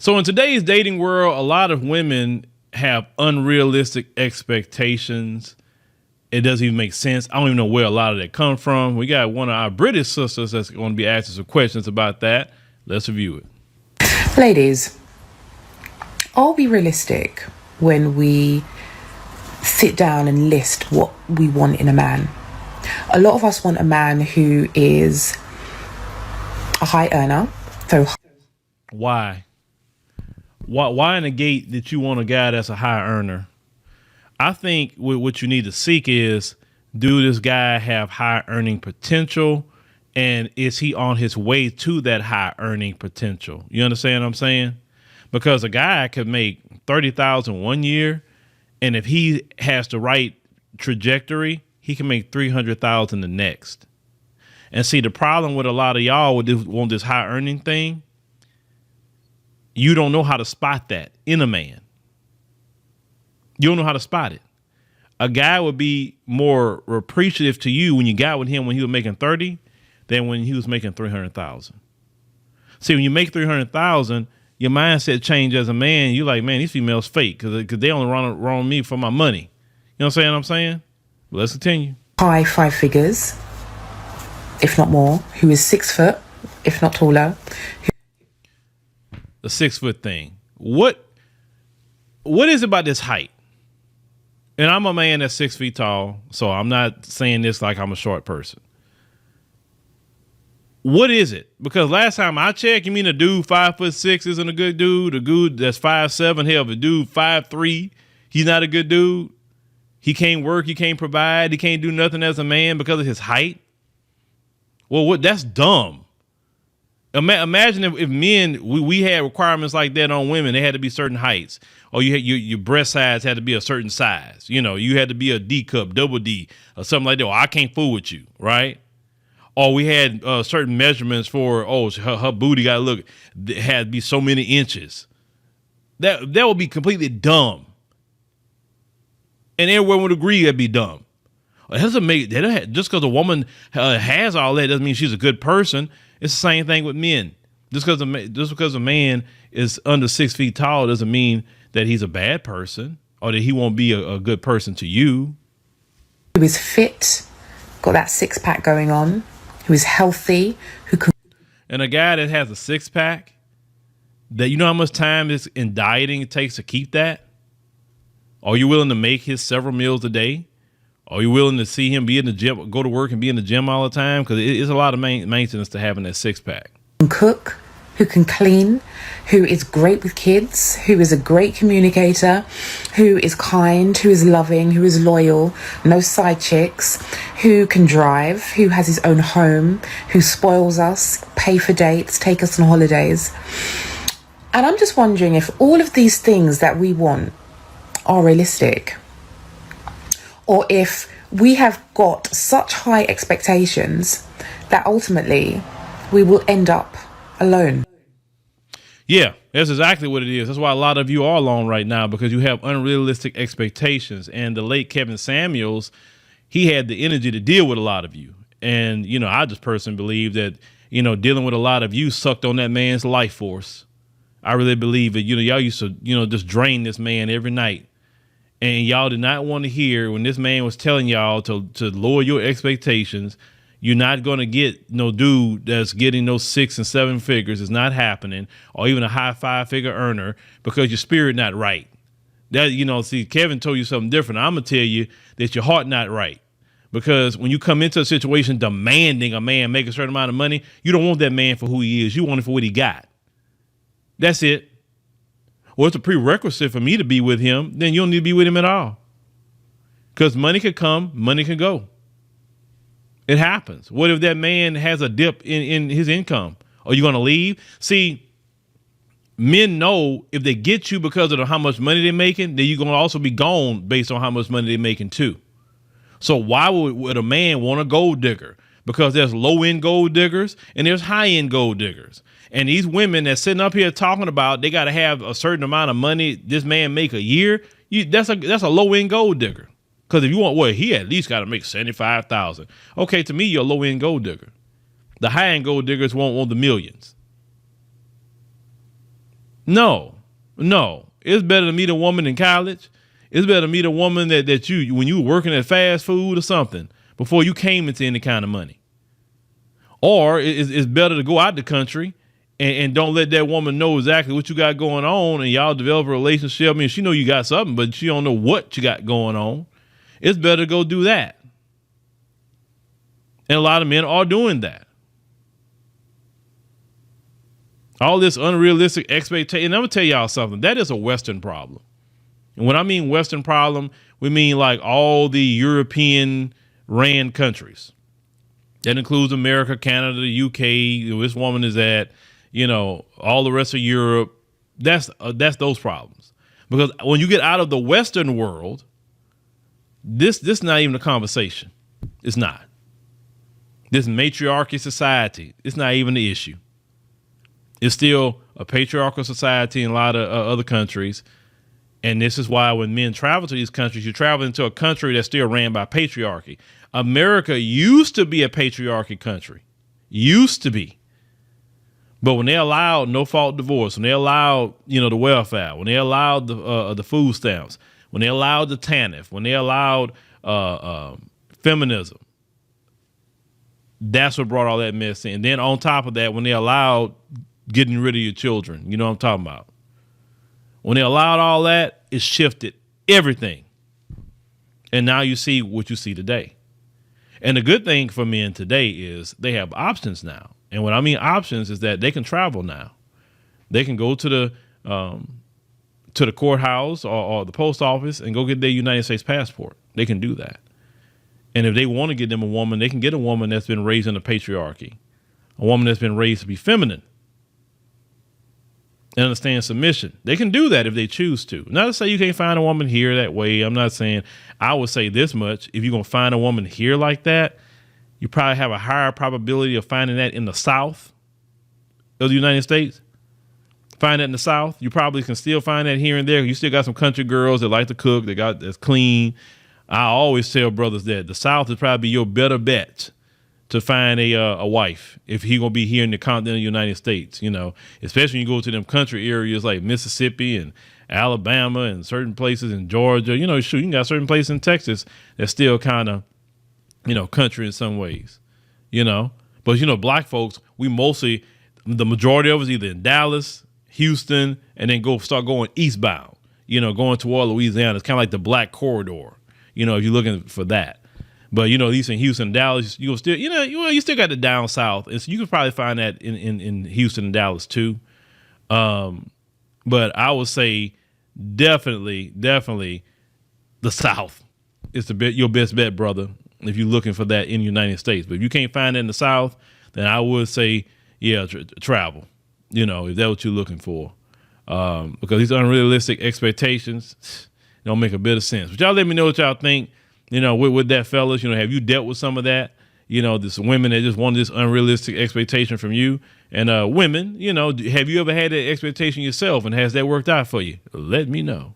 So in today's dating world, a lot of women have unrealistic expectations. It doesn't even make sense. I don't even know where a lot of that comes from. We got one of our British sisters that's going to be asking some questions about that. Let's review it. Ladies, are we realistic when we sit down and list what we want in a man? A lot of us want a man who is a high earner. So why in the gate that you want a guy that's a high earner? I think what you need to seek is, do this guy have high earning potential? And is he on his way to that high earning potential? You understand what I'm saying? Because a guy could make 30,000 one year, and if he has the right trajectory, he can make 300,000 the next. And see, the problem with a lot of y'all want this high earning thing, you don't know how to spot that in a man. You don't know how to spot it. A guy would be more appreciative to you when you got with him when he was making 30 than when he was making 300,000. See, when you make 300,000, your mindset change as a man. You're like, man, these females fake because they only wrong me for my money. You know what I'm saying? But let's continue. high five figures, if not more, who is 6 foot, if not taller. The 6 foot thing. What is it about this height? And I'm a man that's 6 feet tall, so I'm not saying this like I'm a short person. What is it? Because last time I checked, you mean a dude 5'6" isn't a good dude? A dude that's 5'7", hell, a dude 5'3", he's not a good dude. He can't work, he can't provide, he can't do nothing as a man because of his height. Well, that's dumb. Imagine if men, we had requirements like that on women. They had to be certain heights, or your breast size had to be a certain size. You know, you had to be a D cup, double D, or something like that. Or I can't fool with you, right? Or we had certain measurements for, her booty got to look, it had to be so many inches. That would be completely dumb. And everyone would agree that'd be dumb. It doesn't make, just because a woman has all that doesn't mean she's a good person. It's the same thing with men. Just because a man is under 6 feet tall doesn't mean that he's a bad person or that he won't be a good person to you. Who is fit, got that 6-pack going on, who is healthy, who can. And a guy that has a 6-pack, that you know how much time in dieting it takes to keep that? Are you willing to make his several meals a day? Are you willing to see him be in the gym, go to work and be in the gym all the time? Because it's a lot of maintenance to having that 6-pack. Cook, who can clean, who is great with kids, who is a great communicator, who is kind, who is loving, who is loyal, no side chicks, who can drive, who has his own home, who spoils us, pay for dates, take us on holidays. And I'm just wondering if all of these things that we want are realistic, or if we have got such high expectations that ultimately we will end up alone. Yeah, that's exactly what it is. That's why a lot of you are alone right now, because you have unrealistic expectations. And the late Kevin Samuels, he had the energy to deal with a lot of you. And, you know, I just personally believe that, you know, dealing with a lot of you sucked on that man's life force. I really believe that, you know, y'all used to, you know, just drain this man every night. And y'all did not want to hear when this man was telling y'all to lower your expectations. You're not going to get no dude that's getting those 6 and 7 figures. It's not happening. Or even a high 5-figure earner, because your spirit not right. That, you know, see, Kevin told you something different. I'm going to tell you that your heart not right. Because when you come into a situation demanding a man make a certain amount of money, you don't want that man for who he is. You want him for what he got. That's it. Well, it's a prerequisite for me to be with him. Then you don't need to be with him at all. Because money could come, money can go. It happens. What if that man has a dip in his income? Are you going to leave? See, men know if they get you because of how much money they're making, then you're going to also be gone based on how much money they're making too. So why would a man want a gold digger? Because there's low-end gold diggers and there's high-end gold diggers. And these women that's sitting up here talking about they got to have a certain amount of money this man make a year, that's a low-end gold digger. Because if you want, well, he at least got to make 75,000. Okay, to me, you're a low-end gold digger. The high-end gold diggers won't want the millions. No, no. It's better to meet a woman in college. It's better to meet a woman that you, when you were working at fast food or something, before you came into any kind of money. Or it's better to go out the country and don't let that woman know exactly what you got going on, and y'all develop a relationship. I mean, she know you got something, but she don't know what you got going on. It's better to go do that. And a lot of men are doing that. All this unrealistic expectation. And I'm going to tell y'all something. That is a Western problem. And when I mean Western problem, we mean like all the European ran countries. That includes America, Canada, the UK. This woman is at, all the rest of Europe. That's those problems. Because when you get out of the Western world, this is not even a conversation. It's not. This matriarchy society, it's not even the issue. It's still a patriarchal society in a lot of other countries. And this is why when men travel to these countries, you travel into a country that's still ran by patriarchy. America used to be a patriarchy country. Used to be. But when they allowed no-fault divorce, when they allowed, the welfare, when they allowed the food stamps, when they allowed the TANF, when they allowed feminism, that's what brought all that mess in. And then on top of that, when they allowed getting rid of your children, you know what I'm talking about. When they allowed all that, it shifted everything. And now you see what you see today. And the good thing for men today is they have options now. And what I mean options is that they can travel now. They can go to the courthouse or the post office and go get their United States passport. They can do that. And if they want to get them a woman, they can get a woman that's been raised in the patriarchy, a woman that's been raised to be feminine and understand submission. They can do that if they choose to. Not to say you can't find a woman here that way. I'm not saying. I would say this much. If you're going to find a woman here like that, you probably have a higher probability of finding that in the South of the United States. Find that in the South. You probably can still find that here and there. You still got some country girls that like to cook. That's clean. I always tell brothers that the South is probably your better bet to find a wife if he gonna be here in the continental United States. Especially when you go to them country areas like Mississippi and Alabama and certain places in Georgia. You can got certain places in Texas that's still kind of country in some ways. But black folks, we mostly, the majority of us either in Dallas, Houston, and then start going eastbound. Going toward Louisiana. It's kind of like the Black Corridor. If you're looking for that. But, at least in Houston and Dallas, you still, you still got the down south. And so you could probably find that in Houston and Dallas too. But I would say definitely the South is your best bet, brother, if you're looking for that in the United States. But if you can't find it in the South, then I would say, travel, if that's what you're looking for. Because these unrealistic expectations don't make a bit of sense. But y'all let me know what y'all think, with that, fellas. Have you dealt with some of that? This women that just want this unrealistic expectation from you. And women, have you ever had that expectation yourself, and has that worked out for you? Let me know.